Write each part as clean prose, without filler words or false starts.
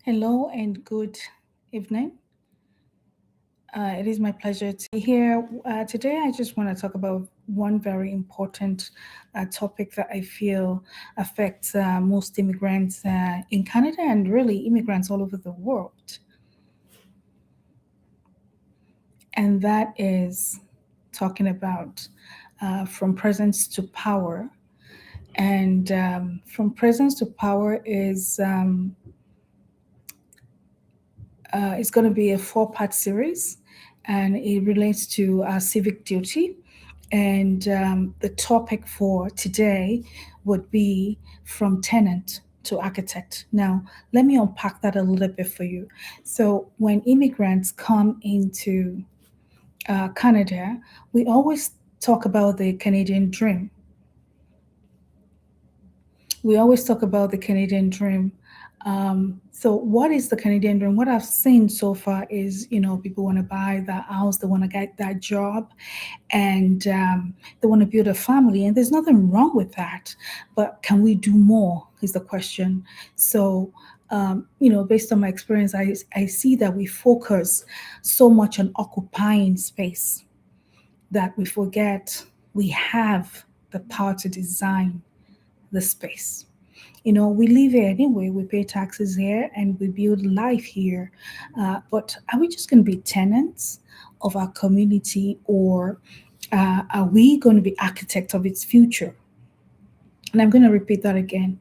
Hello and good evening. It is my pleasure to be here. Today, I just want to talk about one very important topic that I feel affects most immigrants in Canada and really immigrants all over the world. And that is talking about from presence to power. And from presence to power is going to be a four-part series, and it relates to civic duty. And the topic for today would be from tenant to architect. Now, let me unpack that a little bit for you. So, when immigrants come into Canada, we always talk about the Canadian dream. We always talk about the Canadian dream. So, what is the Canadian dream? What I've seen so far is, people want to buy that house, they want to get that job, and they want to build a family. And there's nothing wrong with that. But can we do more? Is the question. So, based on my experience, I see that we focus so much on occupying space that we forget we have the power to design the space. We live here anyway, we pay taxes here and we build life here. But are we just going to be tenants of our community, or are we going to be architect of its future? And I'm going to repeat that again.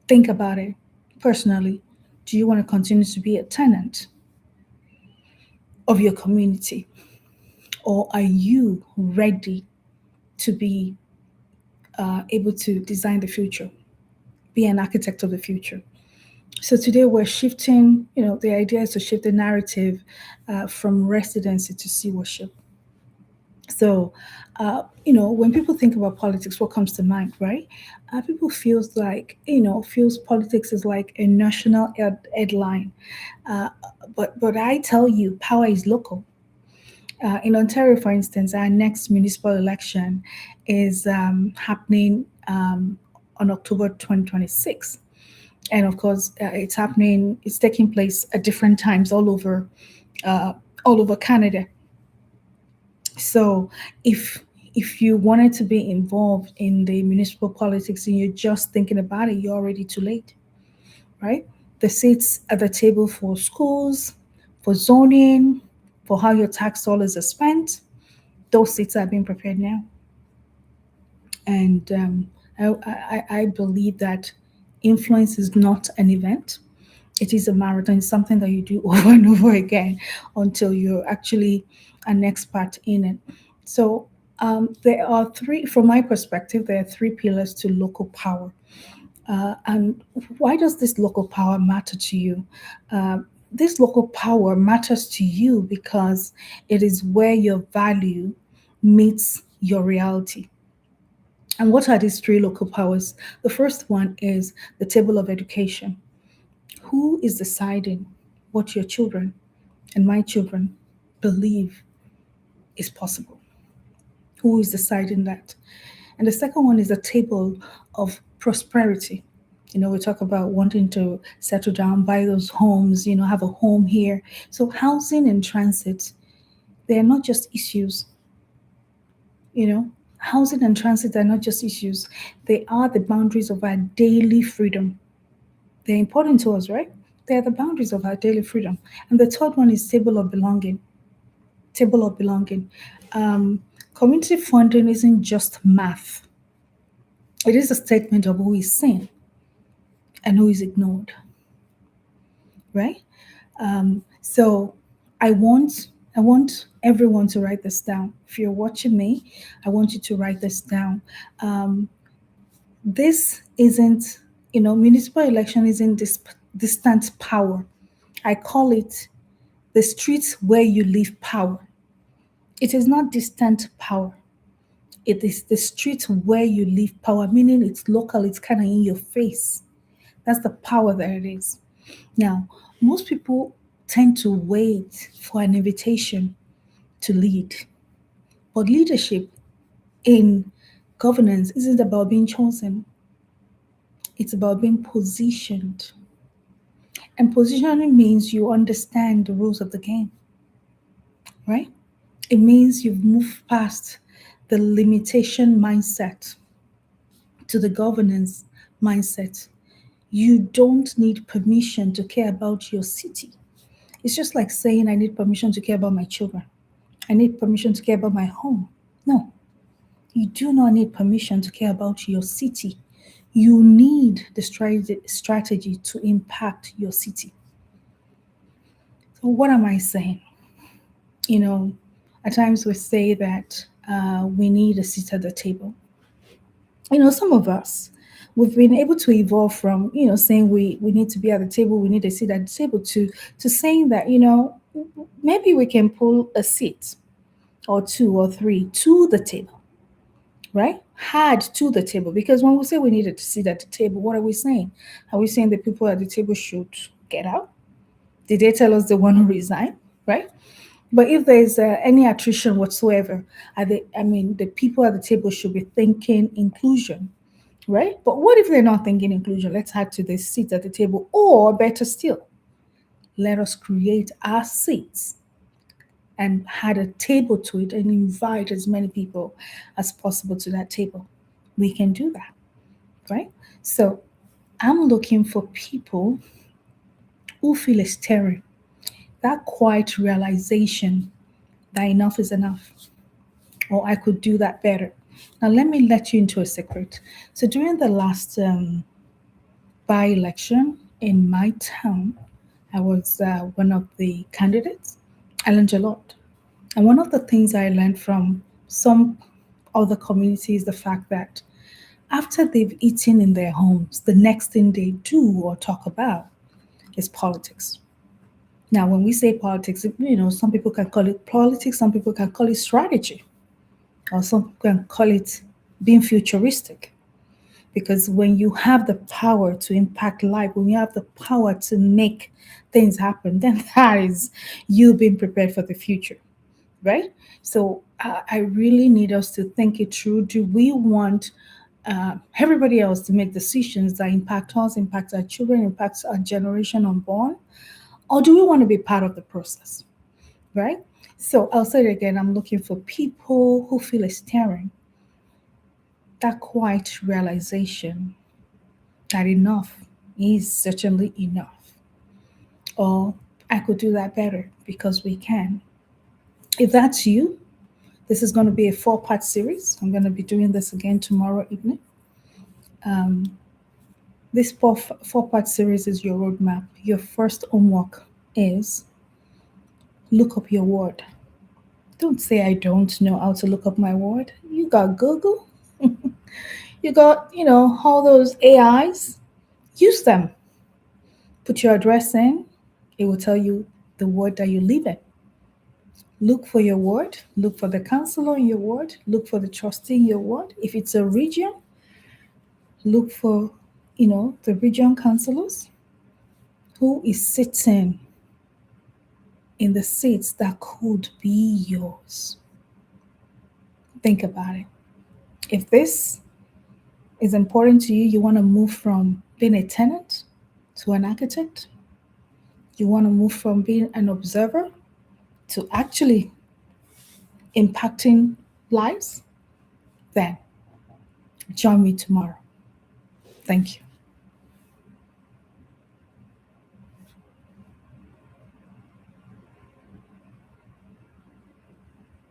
Think about it personally. Do you want to continue to be a tenant of your community, or are you ready to be able to design the future, be an architect of the future? So today we're shifting, the idea is to shift the narrative from residency to stewardship. So, when people think about politics, what comes to mind, right? People feels politics is like a national headline. Uh, but I tell you, power is local. In Ontario, for instance, our next municipal election is happening on October 2026. And of course, it's taking place at different times uh, all over Canada. So if you wanted to be involved in the municipal politics and you're just thinking about it, you're already too late, right? The seats at the table for schools, for zoning, for how your tax dollars are spent, those seats are being prepared now. And I believe that influence is not an event. It is a marathon. It's something that you do over and over again until you're actually an expert in it. So there are three, from my perspective, there are three pillars to local power. And why does this local power matter to you? Uh, this local power matters to you because it is where your value meets your reality. And what are these three local powers? The first one is the table of education. Who is deciding what your children and my children believe is possible? Who is deciding that? And the second one is the table of prosperity. We talk about wanting to settle down, buy those homes, have a home here. So, housing and transit, they are not just issues, you know. Housing and transit are not just issues, they are the boundaries of our daily freedom. They're important to us, right? They are the boundaries of our daily freedom. And the third one is table of belonging. Table of belonging. Um, Community funding isn't just math, it is a statement of who is seen and who is ignored, right? So I want I want everyone to write this down. If you're watching me, I want you to write this down. Um, this isn't, municipal election isn't distant power. I call it the streets where you live power. It is not distant power. It is the street where you live power, meaning it's local, it's kind of in your face. That's the power that it is. Now, most people tend to wait for an invitation to lead. But leadership in governance isn't about being chosen, it's about being positioned. And positioning means you understand the rules of the game, right? It means you've moved past the limitation mindset to the governance mindset. You don't need permission to care about your city. It's just like saying, I need permission to care about my children. I need permission to care about my home. No, you do not need permission to care about your city. You need the strategy to impact your city. So, what am I saying? You know, at times we say that we need a seat at the table. Some of us, we've been able to evolve from, saying we need to be at the table, we need a seat at the table, to saying that, maybe we can pull a seat or two or three to the table, right? Had to the table. Because when we say we needed to sit at the table, what are we saying? Are we saying the people at the table should get out? Did they tell us they want to resign? Right? But if there's any attrition whatsoever, the people at the table should be thinking inclusion, right? But what if they're not thinking inclusion? Let's add to the seat at the table, or better still, let us create our seats and add a table to it and invite as many people as possible to that table. We can do that, right? So I'm looking for people who feel a stirring, that quiet realization that enough is enough, or I could do that better. Now, let me let you into a secret. So, during the last by election in my town, I was one of the candidates. I learned a lot. And one of the things I learned from some other communities is the fact that after they've eaten in their homes, the next thing they do or talk about is politics. Now, when we say politics, some people can call it politics, some people can call it strategy, or some can call it being futuristic. Because when you have the power to impact life, when you have the power to make things happen, then that is you being prepared for the future, right? So I really need us to think it through. Do we want everybody else to make decisions that impact us, impact our children, impact our generation unborn? Or do we want to be part of the process, right? So I'll say it again, I'm looking for people who feel a stirring, that quiet realization that enough is certainly enough. Or I could do that better because we can. If that's you, this is going to be a 4-part series. I'm going to be doing this again tomorrow evening. This four-part series is your roadmap. Your first homework is look up your word. Don't say I don't know how to look up my word. You got Google. You got, all those AIs. Use them. Put your address in. It will tell you the word that you live in. Look for your ward. Look for the counselor in your ward. Look for the trustee in your ward. If it's a region, look for, the region councillors who is sitting in the seats that could be yours. Think about it. If this is important to you, you want to move from being a tenant to an architect, you want to move from being an observer to actually impacting lives, then join me tomorrow. Thank you.